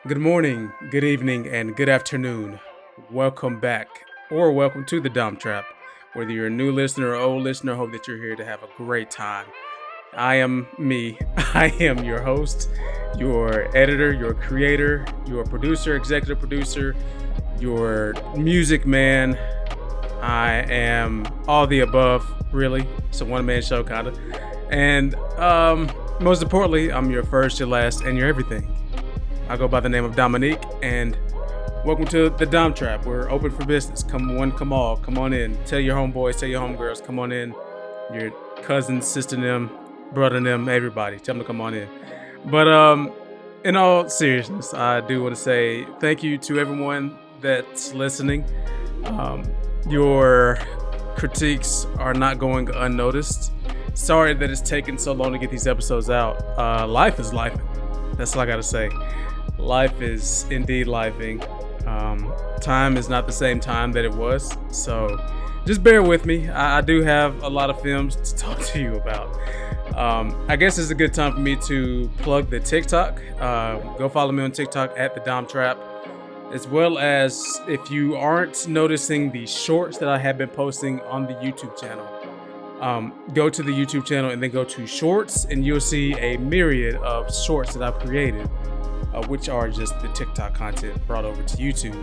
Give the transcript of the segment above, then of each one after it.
Good morning, good evening, and good afternoon. Welcome back, or welcome to the Dumb Trap. Whether you're a new listener or old listener, hope that you're here to have a great time. I am me. I am your host, your editor, your creator, your producer, executive producer, your music man. I am all the above, really. It's a one man show, kind of. And most importantly, I'm your first, your last, and your everything. I go by the name of Dominique, and welcome to the Dom Trap. We're open for business. Come one, come all. Come on in. Tell your homeboys, tell your homegirls, come on in. Your cousins, sister them, brother them, everybody. Tell them to come on in. But in all seriousness, I do want to say thank you to everyone that's listening. Um, your critiques are not going unnoticed. Sorry that it's taken so long to get these episodes out. Life is life. That's all I gotta say. Life is indeed lifing. Time is not the same time that it was, so just bear with me. I do have a lot of films to talk to you about. I guess it's a good time for me to plug the TikTok. Go follow me on TikTok at thedomtrap, as well as if you aren't noticing the shorts that I have been posting on the YouTube channel. Go to the YouTube channel and then go to shorts, and you'll see a myriad of shorts that I've created, which are just the TikTok content brought over to YouTube.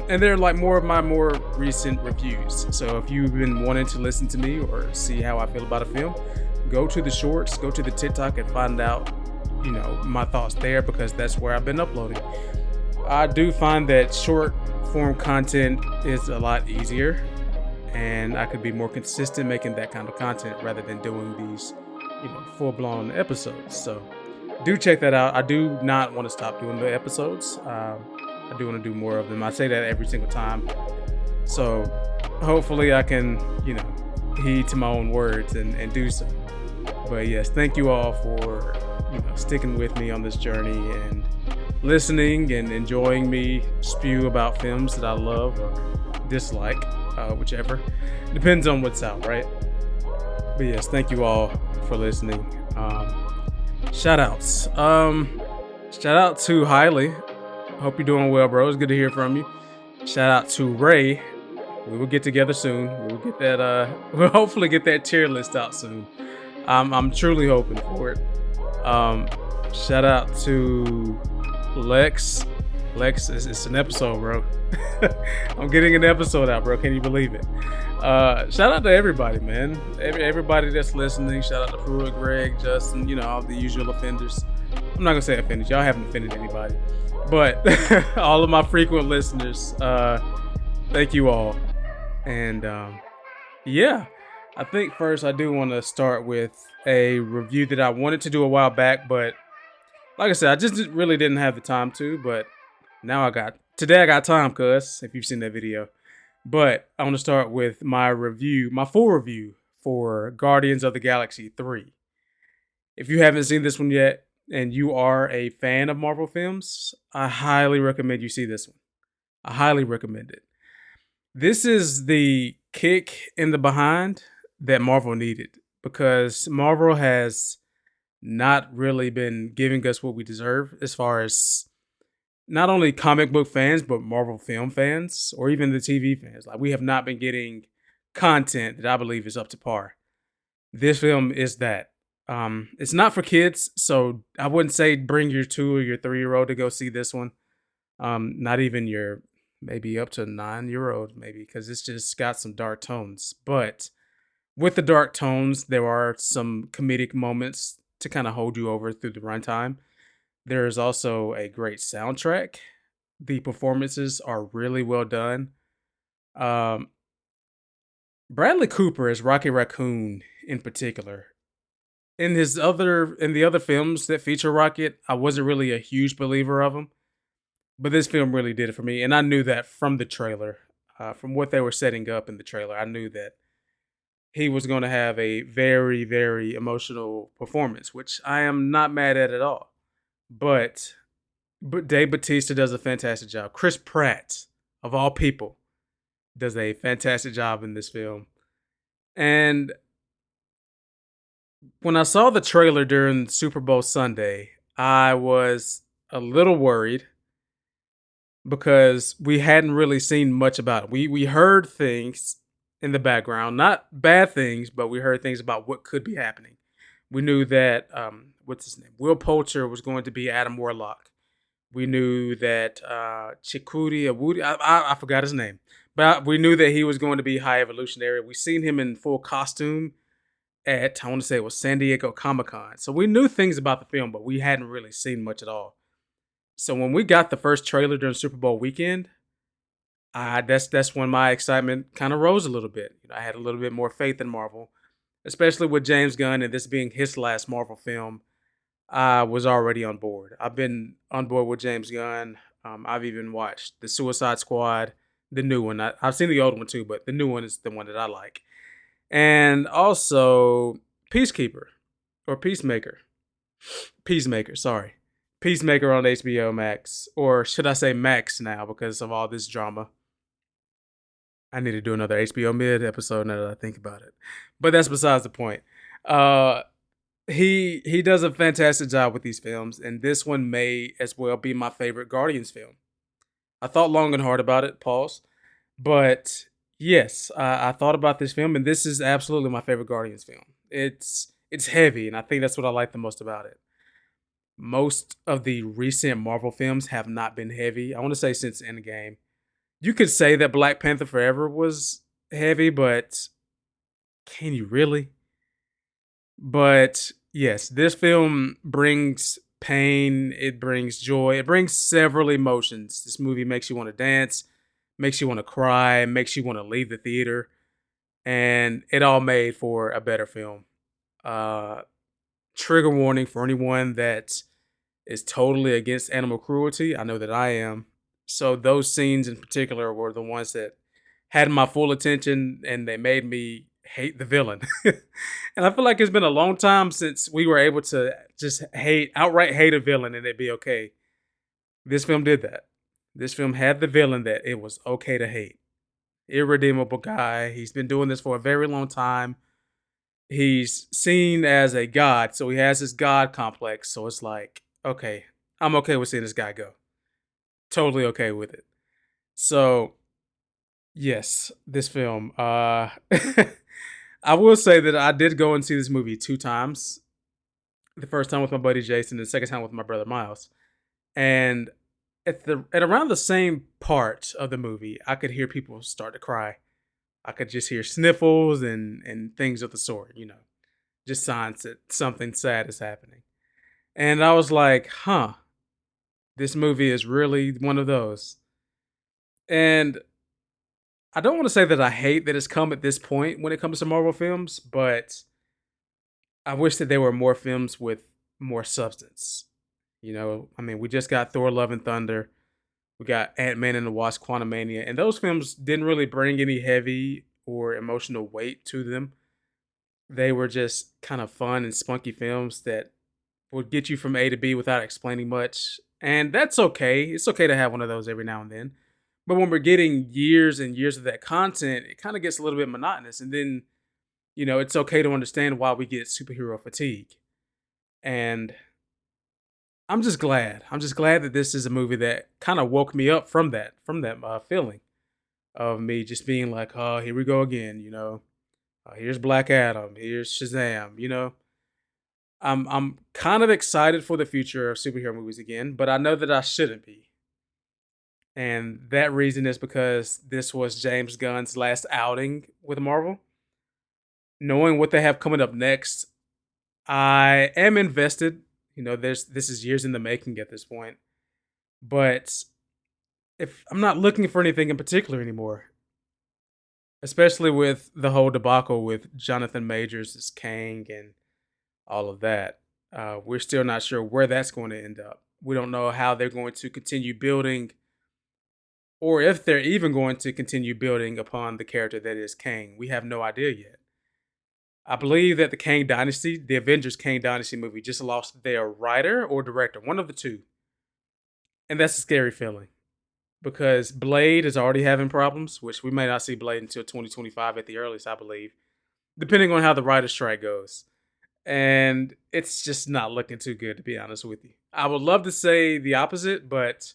And they're like more of my more recent reviews. So if you've been wanting to listen to me or see how I feel about a film, go to the shorts, go to the TikTok and find out, my thoughts there, because that's where I've been uploading. I do find that short form content is a lot easier, and I could be more consistent making that kind of content rather than doing these, full-blown episodes. So do check that out. I do not want to stop doing the episodes. I do want to do more of them. I say that every single time. So hopefully I can, heed to my own words and do so. But yes, thank you all for, sticking with me on this journey and listening and enjoying me spew about films that I love or dislike, whichever. Depends on what's out, right? But yes, thank you all for listening. Shout outs. Shout out to Hiley. Hope you're doing well, bro. It's good to hear from you. Shout out to Ray. We will get together soon. We will get that. We'll hopefully get that tier list out soon. I'm truly hoping for it. Shout out to Lex. Lex, it's an episode, bro. I'm getting an episode out, bro. Can you believe it? Shout out to everybody, man. Everybody that's listening. Shout out to Pruitt, Greg, Justin, all the usual offenders. I'm not gonna say offenders. Y'all haven't offended anybody. But all of my frequent listeners, thank you all. And yeah, I think first I do want to start with a review that I wanted to do a while back, but like I said, I just really didn't have the time to, but today I got time, cuz, if you've seen that video. But I want to start with my full review for Guardians of the Galaxy 3. If you haven't seen this one yet and you are a fan of Marvel films, I highly recommend you see this one. I highly recommend it. This is the kick in the behind that Marvel needed, because Marvel has not really been giving us what we deserve as far as not only comic book fans, but Marvel film fans, or even the TV fans. Like, we have not been getting content that I believe is up to par. This film is that. It's not for kids, so I wouldn't say bring your 2 or your 3-year-old to go see this one. Not even your maybe up to 9-year-old, maybe, because it's just got some dark tones. But with the dark tones, there are some comedic moments to kind of hold you over through the runtime. There is also a great soundtrack. The performances are really well done. Um, Bradley Cooper as Rocky Raccoon in particular. In the other films that feature Rocket, I wasn't really a huge believer of him, but this film really did it for me, and I knew that from the trailer, from what they were setting up in the trailer. I knew that he was going to have a very, very emotional performance, which I am not mad at all. But Dave Bautista does a fantastic job. Chris Pratt, of all people, does a fantastic job in this film. And when I saw the trailer during Super Bowl Sunday, I was a little worried because we hadn't really seen much about it. We heard things in the background, not bad things, but we heard things about what could be happening. We knew that what's his name, Will Poulter was going to be Adam Warlock. We knew that Chikudi Awudi, I forgot his name, but we knew that he was going to be High Evolutionary. We seen him in full costume at, I want to say it was San Diego Comic Con. So we knew things about the film, but we hadn't really seen much at all. So when we got the first trailer during Super Bowl weekend, that's when my excitement kind of rose a little bit. I had a little bit more faith in Marvel, especially with James Gunn and this being his last Marvel film. I was already on board. I've been on board with James Gunn. I've even watched the Suicide Squad, the new one. I've seen the old one too, but the new one is the one that I like. And also Peacekeeper or Peacemaker. Peacemaker, sorry. Peacemaker on HBO Max, or should I say Max now because of all this drama. I need to do another HBO Mid episode now that I think about it. But that's besides the point. Uh he does a fantastic job with these films, and this one may as well be my favorite Guardians film. I thought long and hard about it, pause. But yes, I thought about this film, and this is absolutely my favorite Guardians film. It's heavy, and I think that's what I like the most about it. Most of the recent Marvel films have not been heavy. I want to say since Endgame. You could say that Black Panther Forever was heavy, but can you really? But yes, this film brings pain, it brings joy, it brings several emotions. This movie makes you want to dance, makes you want to cry, makes you want to leave the theater, and it all made for a better film. Uh, Trigger warning for anyone that is totally against animal cruelty. I know that I am. So those scenes in particular were the ones that had my full attention and they made me hate the villain. And I feel like it's been a long time since we were able to just outright hate a villain and it'd be okay. This film did that. This film had the villain that it was okay to hate. Irredeemable guy. He's been doing this for a very long time. He's seen as a god, so he has this god complex. So it's like, okay, I'm okay with seeing this guy go. Totally okay with it. So yes, this film. I will say that I did go and see this movie two times. The first time with my buddy Jason, and the second time with my brother Miles. And at around the same part of the movie, I could hear people start to cry. I could just hear sniffles and things of the sort, just signs that something sad is happening. And I was like, huh, this movie is really one of those. And I don't want to say that I hate that it's come at this point when it comes to Marvel films, but I wish that there were more films with more substance. I mean, we just got Thor: Love and Thunder. We got Ant-Man and the Wasp: Quantumania, and those films didn't really bring any heavy or emotional weight to them. They were just kind of fun and spunky films that would get you from A to B without explaining much. And that's okay. It's okay to have one of those every now and then. But when we're getting years and years of that content, it kind of gets a little bit monotonous. And then, it's okay to understand why we get superhero fatigue. And I'm just glad. I'm just glad that this is a movie that kind of woke me up from that feeling of me just being like, oh, here we go again. Here's Black Adam. Here's Shazam. I'm kind of excited for the future of superhero movies again, but I know that I shouldn't be. And that reason is because this was James Gunn's last outing with Marvel. Knowing what they have coming up next, I am invested. This is years in the making at this point. But if I'm not looking for anything in particular anymore, especially with the whole debacle with Jonathan Majors as Kang and all of that, we're still not sure where that's going to end up. We don't know how they're going to continue building, or if they're even going to continue building upon the character that is Kang. We have no idea yet. I believe that the Avengers Kang Dynasty movie just lost their writer or director, one of the two. And that's a scary feeling because Blade is already having problems, which we may not see Blade until 2025 at the earliest, I believe, depending on how the writer's strike goes. And it's just not looking too good, to be honest with you. I would love to say the opposite, but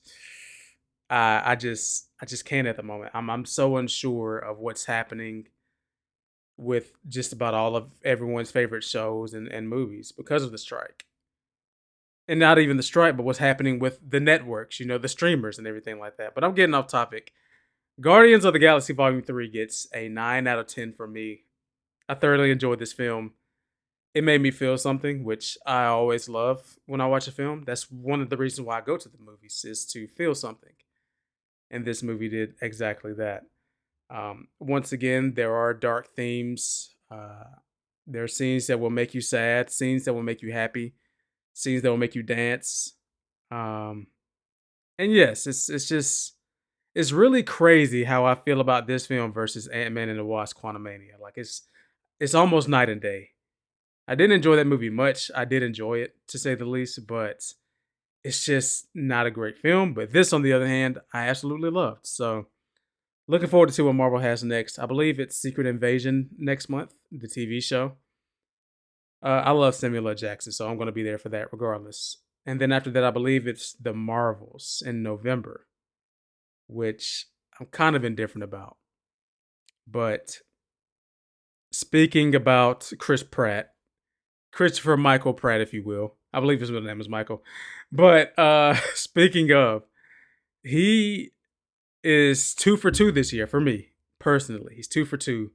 I just can't at the moment. I'm so unsure of what's happening with just about all of everyone's favorite shows and movies because of the strike. And not even the strike, but what's happening with the networks, the streamers and everything like that. But I'm getting off topic. Guardians of the Galaxy Volume 3 gets a 9 out of 10 from me. I thoroughly enjoyed this film. It made me feel something, which I always love when I watch a film. That's one of the reasons why I go to the movies, is to feel something. And this movie did exactly that. Once again, there are dark themes. There are scenes that will make you sad, scenes that will make you happy, scenes that will make you dance. Um, and yes, it's really crazy how I feel about this film versus Ant Man and the Wasp: Quantumania. Like it's almost night and day. I didn't enjoy that movie much. I did enjoy it to say the least, but it's just not a great film. But this, on the other hand, I absolutely loved. So looking forward to see what Marvel has next. I believe it's Secret Invasion next month, the TV show. I love Samuel L. Jackson, so I'm going to be there for that regardless. And then after that, I believe it's The Marvels in November, which I'm kind of indifferent about. But speaking about Chris Pratt, Christopher Michael Pratt, if you will, I believe his middle name is Michael. But speaking of, he is 2 for 2 this year for me personally. He's 2 for 2.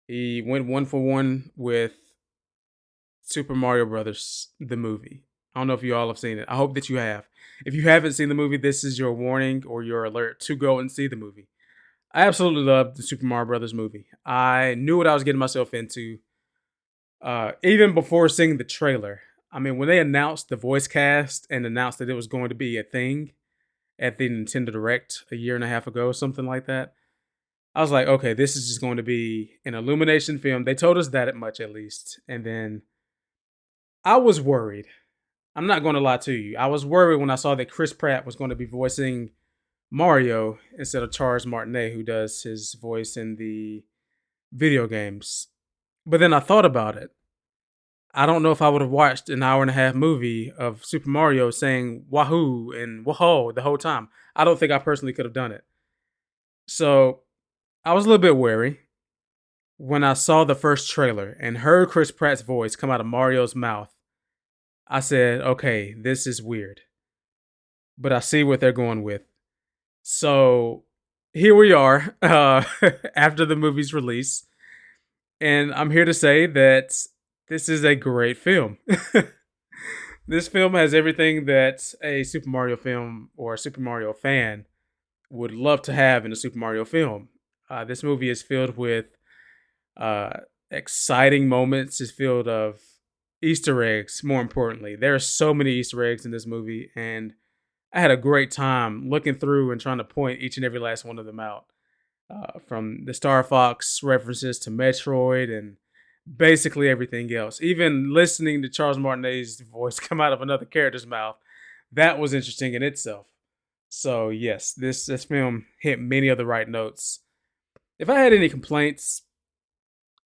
He went 1 for 1 with Super Mario Brothers, the movie. I don't know if you all have seen it. I hope that you have. If you haven't seen the movie, this is your warning or your alert to go and see the movie. I absolutely love the Super Mario Brothers movie. I knew what I was getting myself into even before seeing the trailer. I mean, when they announced the voice cast and announced that it was going to be a thing at the Nintendo Direct a year and a half ago, something like that, I was like, okay, this is just going to be an Illumination film. They told us that much at least. And then I was worried. I'm not going to lie to you. I was worried when I saw that Chris Pratt was going to be voicing Mario instead of Charles Martinet, who does his voice in the video games. But then I thought about it. I don't know if I would have watched an hour and a half movie of Super Mario saying Wahoo and Whoa the whole time. I don't think I personally could have done it. So I was a little bit wary when I saw the first trailer and heard Chris Pratt's voice come out of Mario's mouth. I said, okay, this is weird. But I see what they're going with. So here we are after the movie's release. And I'm here to say that this is a great film. This film has everything that a Super Mario film or a Super Mario fan would love to have in a Super Mario film. This movie is filled with uh, exciting moments. It's filled of Easter eggs. More importantly, there are so many Easter eggs in this movie, and I had a great time looking through and trying to point each and every last one of them out. From the Star Fox references to Metroid and basically everything else. Even listening to Charles Martinet's voice come out of another character's mouth, that was interesting in itself. So yes, this film hit many of the right notes. If I had any complaints,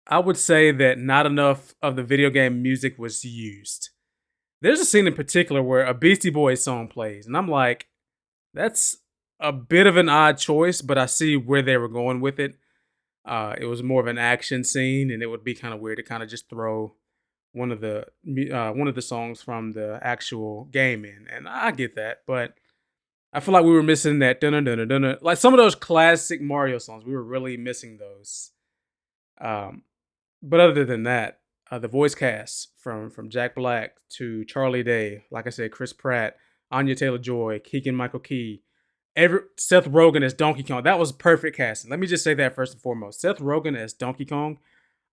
I would say that not enough of the video game music was used. There's a scene in particular where a Beastie Boys song plays, and I'm like, that's a bit of an odd choice, but I see where they were going with it. It was more of an action scene, and it would be kind of weird to kind of just throw one of the songs from the actual game in, and I get that, but I feel like we were missing that dun dun dun like some of those classic Mario songs. We were really missing those. Um, but other than that, the voice cast from Jack Black to Charlie Day, like I said, Chris Pratt, Anya Taylor Joy, Keegan Michael Key, Seth Rogen as Donkey Kong. That was perfect casting. Let me just say that first and foremost. Seth Rogen as Donkey Kong.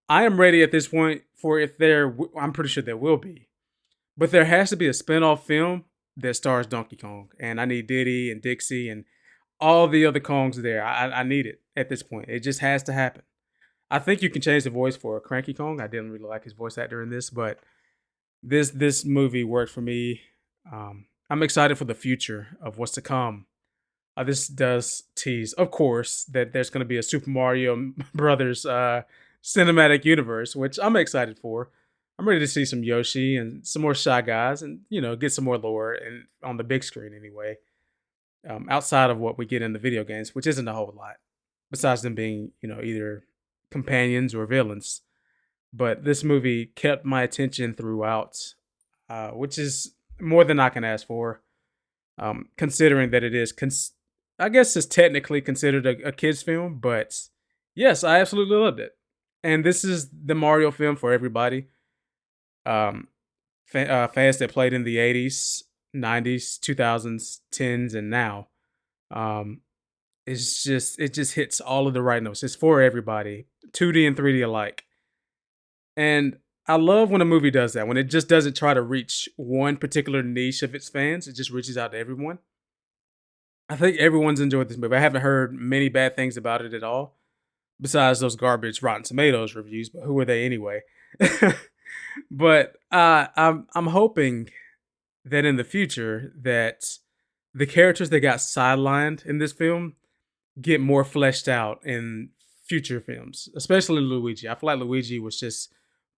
I am ready at this point for if there. I'm pretty sure there will be, but there has to be a spin-off film that stars Donkey Kong, and I need Diddy and Dixie and all the other Kongs there. I need it at this point. It just has to happen. I think you can change the voice for Cranky Kong. I didn't really like his voice actor in this, but this movie worked for me. I'm excited for the future of what's to come. This does tease, of course, that there's going to be a Super Mario Brothers cinematic universe, which I'm excited for. I'm ready to see some Yoshi and some more Shy Guys, and get some more lore and on the big screen anyway. outside of what we get in the video games, which isn't a whole lot, besides them being, either companions or villains. But this movie kept my attention throughout, which is more than I can ask for, considering that it is, I guess it's technically considered a kid's film, but yes, I absolutely loved it. And this is the Mario film for everybody. Um, Fans that played in the 80s, 90s, 2000s, 10s, and now. Um, it just hits all of the right notes. It's for everybody, 2D and 3D alike. And I love when a movie does that, when it just doesn't try to reach one particular niche of its fans, it just reaches out to everyone. I think everyone's enjoyed this movie. I haven't heard many bad things about it at all, besides those garbage Rotten Tomatoes reviews, but who are they anyway? But I'm hoping that in the future that the characters that got sidelined in this film get more fleshed out in future films, especially Luigi. I feel like Luigi was just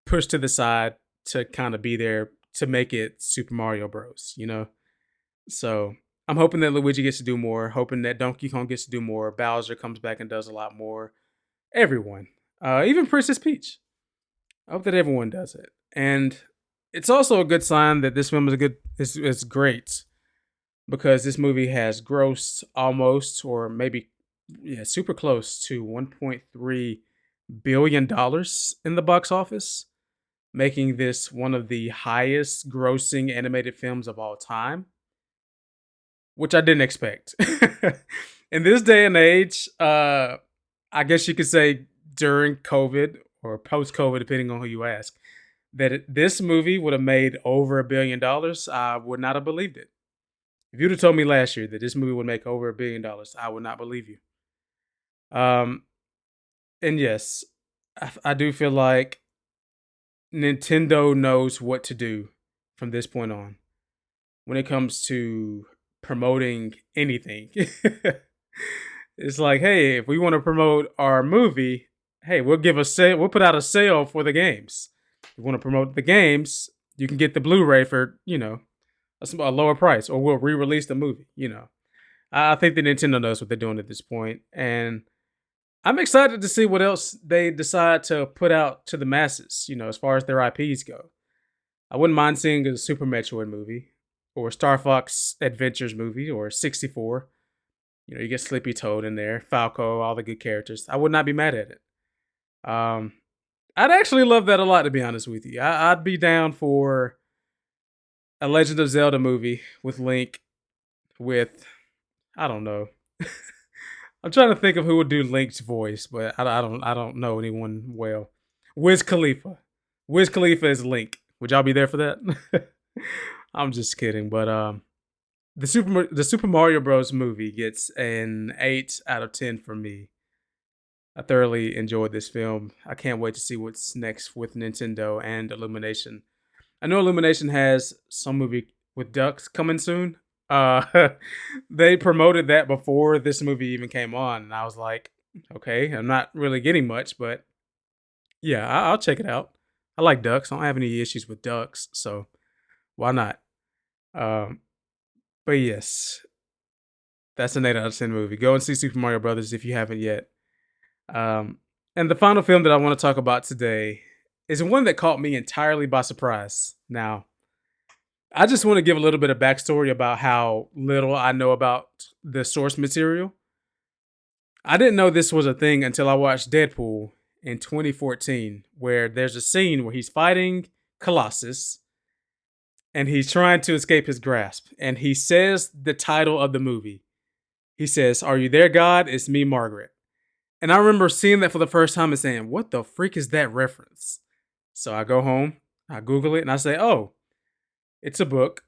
pushed to the side to kind of be there to make it Super Mario Bros. So I'm hoping that Luigi gets to do more. Hoping that Donkey Kong gets to do more. Bowser comes back and does a lot more. Everyone, even Princess Peach. I hope that everyone does it. And it's also a good sign that this film is great, because this movie has grossed almost, or maybe, yeah, super close to $1.3 billion in the box office, making this one of the highest grossing animated films of all time, which I didn't expect. In this day and age, I guess you could say during COVID or post COVID, depending on who you ask, that this movie would have made over $1 billion, I would not have believed it. If you'd have told me last year that this movie would make over $1 billion, I would not believe you. Um, and yes, I do feel like Nintendo knows what to do from this point on when it comes to promoting anything. It's like, hey, if we want to promote our movie, hey, we'll give a sale. We'll put out a sale for the games. If you want to promote the games, you can get the Blu-ray for a lower price, or we'll re-release the movie. I think that Nintendo knows what they're doing at this point, and I'm excited to see what else they decide to put out to the masses. As far as their IPs go, I wouldn't mind seeing a Super Metroid movie, or Star Fox Adventures movie, or 64. You get Slippy Toad in there, Falco, all the good characters. I would not be mad at it. Um, I'd actually love that a lot, to be honest with you. I'd be down for a Legend of Zelda movie with Link, with, I don't know. I'm trying to think of who would do Link's voice, but I don't know anyone well. Wiz Khalifa. Wiz Khalifa is Link. Would y'all be there for that? I'm just kidding, but the Super Mario Bros. Movie gets an 8 out of 10 from me. I thoroughly enjoyed this film. I can't wait to see what's next with Nintendo and Illumination. I know Illumination has some movie with ducks coming soon. They promoted that before this movie even came on, and I was like, okay, I'm not really getting much, but yeah, I'll check it out. I like ducks. I don't have any issues with ducks, so why not? Um, but yes, that's an 8 out of 10 movie. Go and see Super Mario Brothers if you haven't yet. Um, and the final film that I want to talk about today is one that caught me entirely by surprise. Now, I just want to give a little bit of backstory about how little I know about the source material. I didn't know this was a thing until I watched Deadpool in 2014, where there's a scene where he's fighting Colossus and he's trying to escape his grasp. And he says the title of the movie. He says, "Are you there, God? It's me, Margaret." And I remember seeing that for the first time and saying, what the freak is that reference? So I go home, I Google it, and I say, oh, it's a book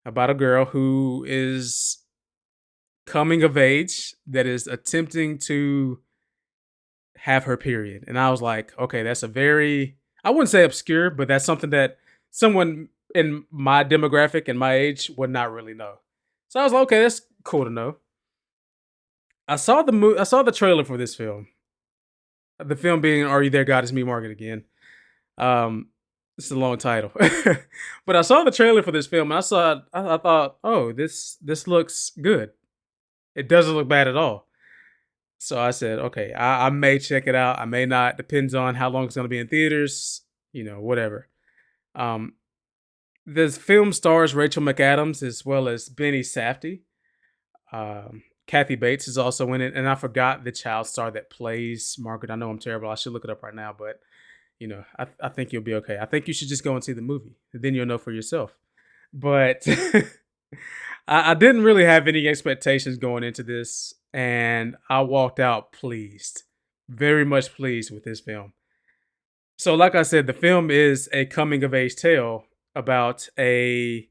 about a girl who is coming of age that is attempting to have her period. And I was like, okay, that's a very, I wouldn't say obscure, but that's something that someone in my demographic and my age would not really know. So I was like, okay, that's cool to know. I saw the trailer for this film. The film being "Are You There, God? It's Me, Margaret" again. This is a long title, but I saw the trailer for this film and I thought, oh, this looks good. It doesn't look bad at all. So I said, okay, I may check it out. I may not. Depends on how long it's going to be in theaters. Whatever. Um, this film stars Rachel McAdams as well as Benny Safdie. Kathy Bates is also in it, and I forgot the child star that plays Margaret. I know I'm terrible. I should look it up right now, but I think you'll be okay. I think you should just go and see the movie, and then you'll know for yourself. But I didn't really have any expectations going into this, and I walked out pleased, very much pleased with this film. So, like I said, the film is a coming of age tale about a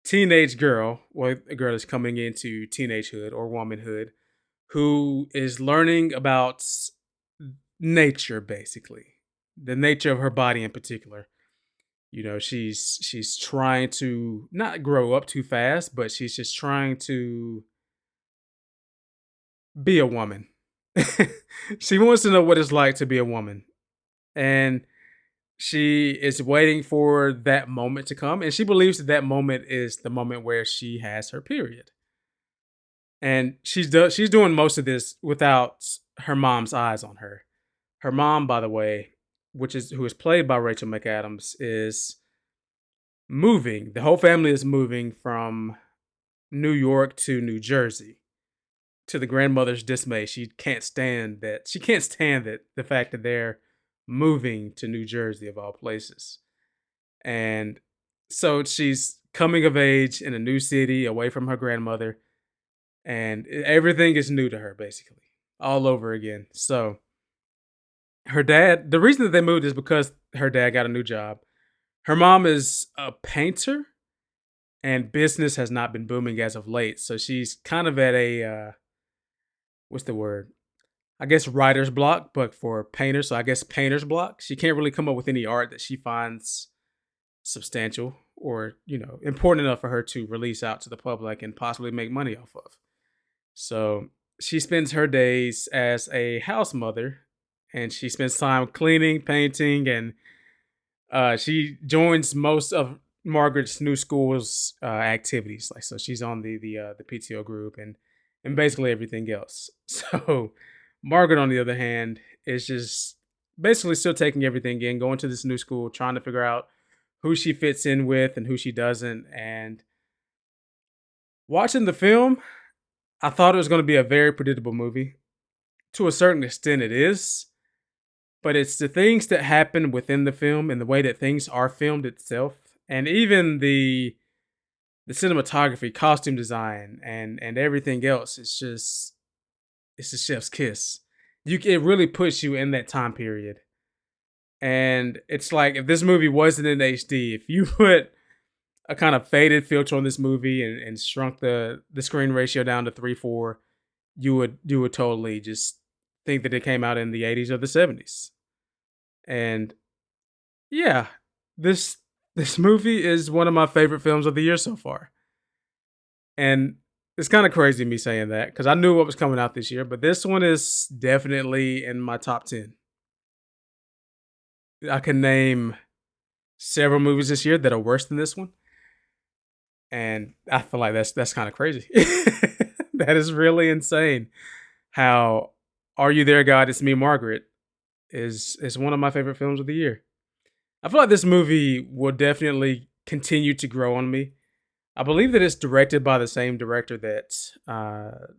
teenage girl, well, a girl that's coming into teenagehood or womanhood, who is learning about nature, basically, the nature of her body in particular. She's trying to not grow up too fast, but she's just trying to be a woman. She wants to know what it's like to be a woman. And she is waiting for that moment to come, and she believes that that moment is the moment where she has her period. And she's doing most of this without her mom's eyes on her. Her mom, by the way, who is played by Rachel McAdams, is moving. The whole family is moving from New York to New Jersey. To the grandmother's dismay, she can't stand that. She can't stand the fact that they're moving to New Jersey of all places. And so she's coming of age in a new city away from her grandmother, and everything is new to her basically, all over again. So her dad, the reason that they moved is because her dad got a new job. Her mom is a painter, and business has not been booming as of late. So she's kind of at a what's the word? I guess writer's block, but for painters. So I guess painter's block. She can't really come up with any art that she finds substantial or, important enough for her to release out to the public and possibly make money off of. So she spends her days as a house mother, and she spends time cleaning, painting, and she joins most of Margaret's new school's activities. Like, so she's on the PTO group and basically everything else. So Margaret, on the other hand, is just basically still taking everything in, going to this new school, trying to figure out who she fits in with and who she doesn't. And watching the film, I thought it was going to be a very predictable movie. To a certain extent, it is. But it's the things that happen within the film and the way that things are filmed itself, and even the cinematography, costume design, and everything else. It's a chef's kiss. It really puts you in that time period. And it's like if this movie wasn't in HD, if you put a kind of faded filter on this movie and shrunk the screen ratio down to 3:4, you would totally just think that it came out in the 80s or the 70s. And yeah, this this movie is one of my favorite films of the year so far. And it's kind of crazy me saying that because I knew what was coming out this year, but this one is definitely in my top 10. I can name several movies this year that are worse than this one, and I feel like that's kind of crazy. That is really insane. How Are You There, God? It's Me, Margaret is one of my favorite films of the year. I feel like this movie will definitely continue to grow on me. I believe that it's directed by the same director that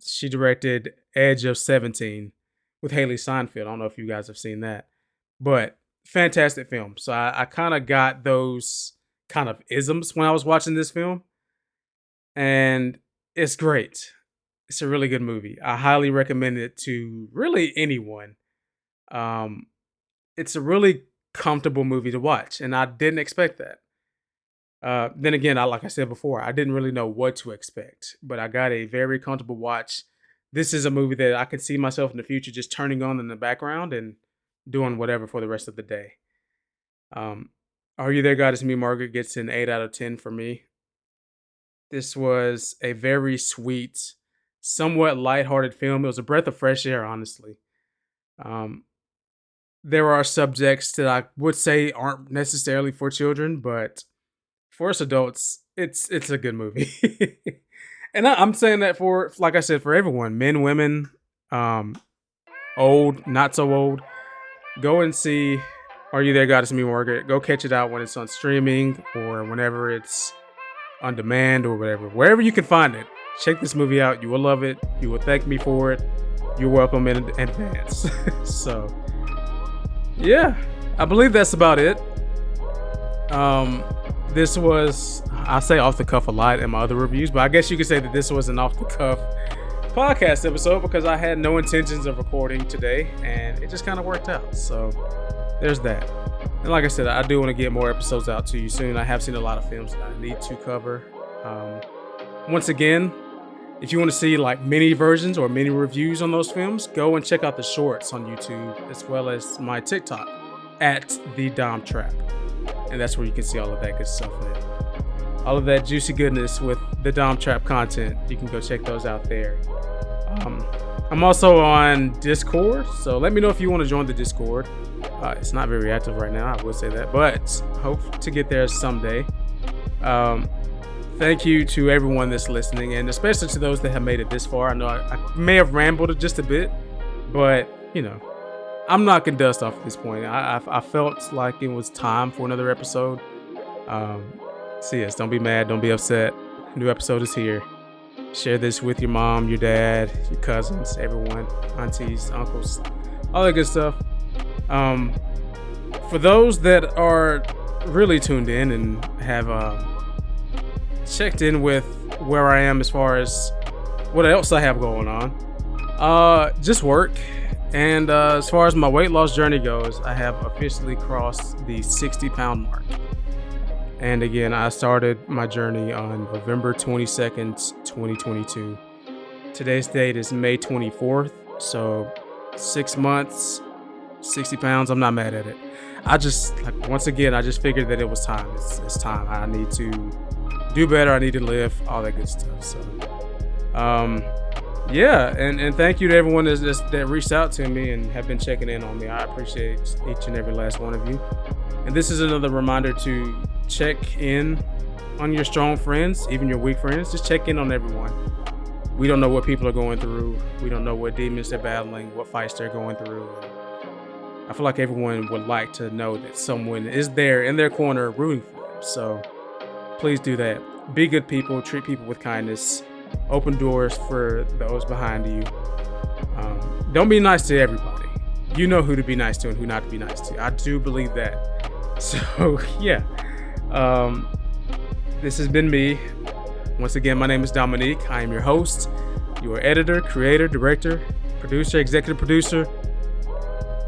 she directed Edge of 17 with Haley Steinfeld. I don't know if you guys have seen that, but fantastic film. So I kind of got those kind of isms when I was watching this film, and it's great. It's a really good movie. I highly recommend it to really anyone. Um, it's a really comfortable movie to watch, and I didn't expect that. Then again, like I said before, I didn't really know what to expect, but I got a very comfortable watch. This is a movie that I could see myself in the future just turning on in the background and doing whatever for the rest of the day. Um, Are You There, God? It's Me, Margaret gets an 8 out of 10 for me. This was a very sweet, somewhat lighthearted film. It was a breath of fresh air, honestly. Um, there are subjects that I would say aren't necessarily for children, but for us adults, it's a good movie. And I'm saying that for, like I said, for everyone, men, women, old, not so old. Go and see Are You There, God? It's Me, Margaret. Go catch it out when it's on streaming or whenever it's on demand or whatever. Wherever you can find it, check this movie out. You will love it. You will thank me for it. You're welcome in advance. So, yeah, I believe that's about it. This was, I say off the cuff a lot in my other reviews, but I guess you could say that this was an off the cuff podcast episode because I had no intentions of recording today and it just kind of worked out. So there's that. And like I said, I do want to get more episodes out to you soon. I have seen a lot of films that I need to cover. Once again, if you want to see like mini versions or mini reviews on those films, go and check out the shorts on YouTube as well as my TikTok at thedomtrap. And that's where you can see all of that good stuff in it. All of that juicy goodness with the Dom Trap content. You can go check those out there. I'm also on Discord, so let me know if you want to join the Discord. It's not very active right now, I will say that, but hope to get there someday. Thank you to everyone that's listening, and especially to those that have made it this far. I know I may have rambled just a bit, but you know, I'm knocking dust off at this point. I felt like it was time for another episode. So yes, don't be mad, don't be upset. New episode is here. Share this with your mom, your dad, your cousins, everyone, aunties, uncles, all that good stuff. For those that are really tuned in and have checked in with where I am as far as what else I have going on, just work. And as far as my weight loss journey goes, I have officially crossed the 60-pound mark. And again, I started my journey on November 22nd, 2022. Today's date is May 24th. So 6 months, 60 pounds. I'm not mad at it. I just, once again, I just figured that it was time. It's time. I need to do better. I need to live, all that good stuff. So, yeah. And thank you to everyone that reached out to me and have been checking in on me. I appreciate each and every last one of you. And this is another reminder to check in on your strong friends, even your weak friends. Just check in on everyone. We don't know what people are going through. We don't know what demons they're battling, what fights they're going through. I feel like everyone would like to know that someone is there in their corner rooting for them. So please do that. Be good people. Treat people with kindness. Open doors for those behind you. Don't be nice to everybody. You know who to be nice to and who not to be nice to. I do believe that. So yeah. This has been me. Once again, my name is Dominique. I am your host, your editor, creator, director, producer, executive producer.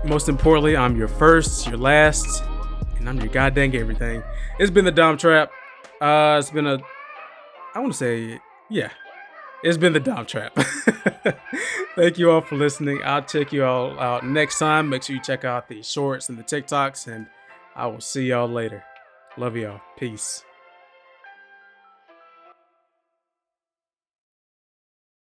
Most importantly, I'm your first, your last, and I'm your goddamn everything. It's been the Dom Trap. It's been it's been the Dom Trap. Thank you all for listening. I'll check you all out next time. Make sure you check out the shorts and the TikToks, and I will see y'all later. Love y'all. Peace.